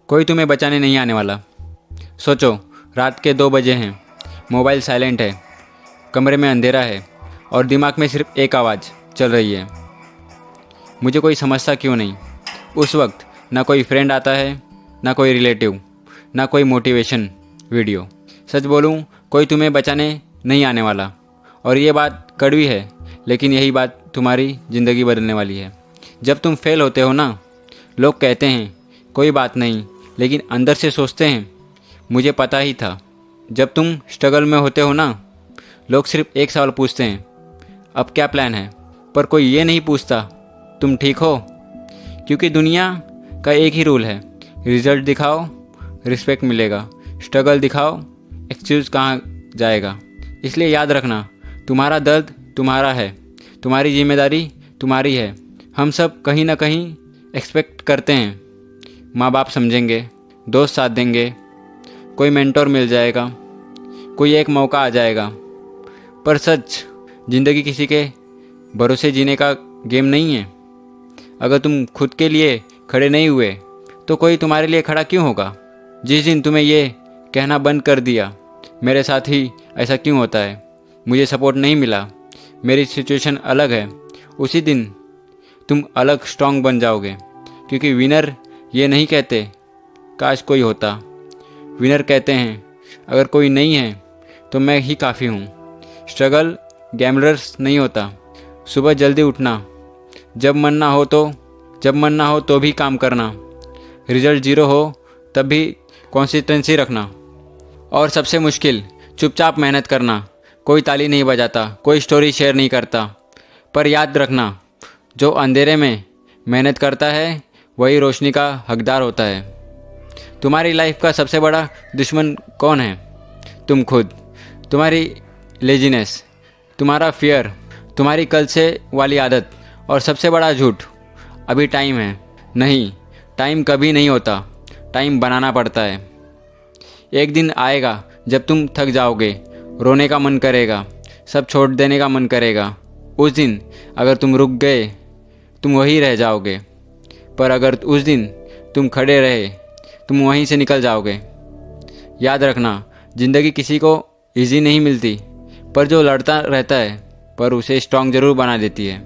कोई तुम्हें बचाने नहीं आने वाला। सोचो, रात के 2 बजे हैं, मोबाइल साइलेंट है, कमरे में अंधेरा है और दिमाग में सिर्फ एक आवाज़ चल रही है, मुझे कोई समझता क्यों नहीं। उस वक्त ना कोई फ्रेंड आता है, ना कोई रिलेटिव, ना कोई मोटिवेशन वीडियो। सच बोलूं, कोई तुम्हें बचाने नहीं आने वाला। और ये बात कड़वी है, लेकिन यही बात तुम्हारी ज़िंदगी बदलने वाली है। जब तुम फेल होते हो ना, लोग कहते हैं कोई बात नहीं, लेकिन अंदर से सोचते हैं मुझे पता ही था। जब तुम स्ट्रगल में होते हो ना, लोग सिर्फ एक सवाल पूछते हैं, अब क्या प्लान है। पर कोई ये नहीं पूछता तुम ठीक हो, क्योंकि दुनिया का एक ही रूल है, रिजल्ट दिखाओ रिस्पेक्ट मिलेगा, स्ट्रगल दिखाओ एक्सक्यूज़ कहाँ जाएगा। इसलिए याद रखना, तुम्हारा दर्द तुम्हारा है, तुम्हारी जिम्मेदारी तुम्हारी है। हम सब कहीं ना कहीं एक्सपेक्ट करते हैं माँ बाप समझेंगे, दोस्त साथ देंगे, कोई मेंटोर मिल जाएगा, कोई एक मौका आ जाएगा। पर सच, ज़िंदगी किसी के भरोसे जीने का गेम नहीं है। अगर तुम खुद के लिए खड़े नहीं हुए तो कोई तुम्हारे लिए खड़ा क्यों होगा। जिस दिन तुम्हें ये कहना बंद कर दिया मेरे साथ ही ऐसा क्यों होता है, मुझे सपोर्ट नहीं मिला, मेरी सिचुएशन अलग है, उसी दिन तुम अलग स्ट्रांग बन जाओगे। क्योंकि विनर ये नहीं कहते काश कोई होता, विनर कहते हैं अगर कोई नहीं है तो मैं ही काफ़ी हूँ। स्ट्रगल गैमलर्स नहीं होता। सुबह जल्दी उठना, जब मन ना हो तो भी काम करना, रिजल्ट 0 हो तब भी कंसिस्टेंसी रखना। और सबसे मुश्किल, चुपचाप मेहनत करना। कोई ताली नहीं बजाता, कोई स्टोरी शेयर नहीं करता, पर याद रखना, जो अंधेरे में मेहनत करता है वही रोशनी का हकदार होता है। तुम्हारी लाइफ का सबसे बड़ा दुश्मन कौन है? तुम खुद, तुम्हारी लेजीनेस, तुम्हारा फियर, तुम्हारी कल से वाली आदत और सबसे बड़ा झूठ, अभी टाइम है। नहीं, टाइम कभी नहीं होता, टाइम बनाना पड़ता है। एक दिन आएगा जब तुम थक जाओगे, रोने का मन करेगा, सब छोड़ देने का मन करेगा। उस दिन अगर तुम रुक गए तुम वहीं रह जाओगे, पर अगर उस दिन तुम खड़े रहे तुम वहीं से निकल जाओगे। याद रखना, ज़िंदगी किसी को इजी नहीं मिलती, पर जो लड़ता रहता है पर उसे स्ट्रांग ज़रूर बना देती है।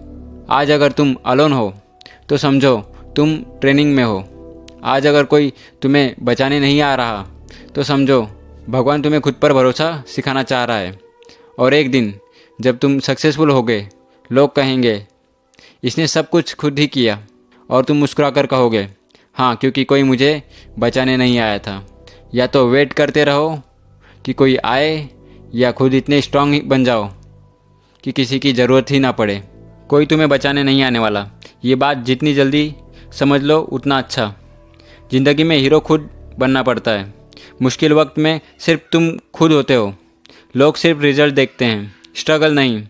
आज अगर तुम अलोन हो तो समझो तुम ट्रेनिंग में हो। आज अगर कोई तुम्हें बचाने नहीं आ रहा तो समझो भगवान तुम्हें खुद पर भरोसा सिखाना चाह रहा है। और एक दिन जब तुम सक्सेसफुल होगे, लोग कहेंगे इसने सब कुछ खुद ही किया, और तुम मुस्कुराकर कहोगे हाँ, क्योंकि कोई मुझे बचाने नहीं आया था। या तो वेट करते रहो कि कोई आए, या खुद इतने स्ट्रांग बन जाओ कि किसी की ज़रूरत ही ना पड़े। कोई तुम्हें बचाने नहीं आने वाला, ये बात जितनी जल्दी समझ लो उतना अच्छा। ज़िंदगी में हीरो खुद बनना पड़ता है। मुश्किल वक्त में सिर्फ तुम खुद होते हो। लोग सिर्फ रिजल्ट देखते हैं, स्ट्रगल नहीं।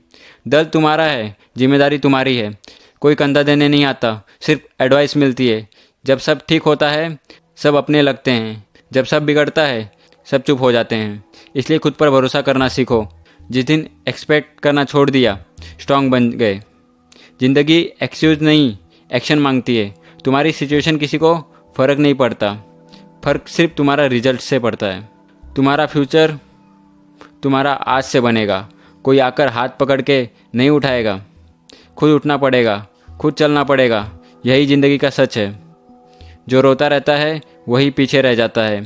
दर्द तुम्हारा है, जिम्मेदारी तुम्हारी है। कोई कंधा देने नहीं आता, सिर्फ एडवाइस मिलती है। जब सब ठीक होता है सब अपने लगते हैं, जब सब बिगड़ता है सब चुप हो जाते हैं। इसलिए खुद पर भरोसा करना सीखो। जिस दिन एक्सपेक्ट करना छोड़ दिया, स्ट्रांग बन गए। ज़िंदगी एक्सक्यूज़ नहीं, एक्शन मांगती है। तुम्हारी सिचुएशन किसी को फ़र्क नहीं पड़ता, फ़र्क सिर्फ तुम्हारा रिजल्ट से पड़ता है। तुम्हारा फ्यूचर तुम्हारा आज से बनेगा। कोई आकर हाथ पकड़ के नहीं उठाएगा, खुद उठना पड़ेगा, खुद चलना पड़ेगा। यही ज़िंदगी का सच है। जो रोता रहता है वही पीछे रह जाता है,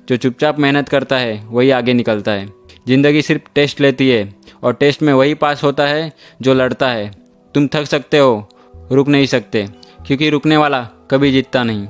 जो चुपचाप मेहनत करता है वही आगे निकलता है। ज़िंदगी सिर्फ टेस्ट लेती है, और टेस्ट में वही पास होता है जो लड़ता है। तुम थक सकते हो, रुक नहीं सकते, क्योंकि रुकने वाला कभी जीतता नहीं।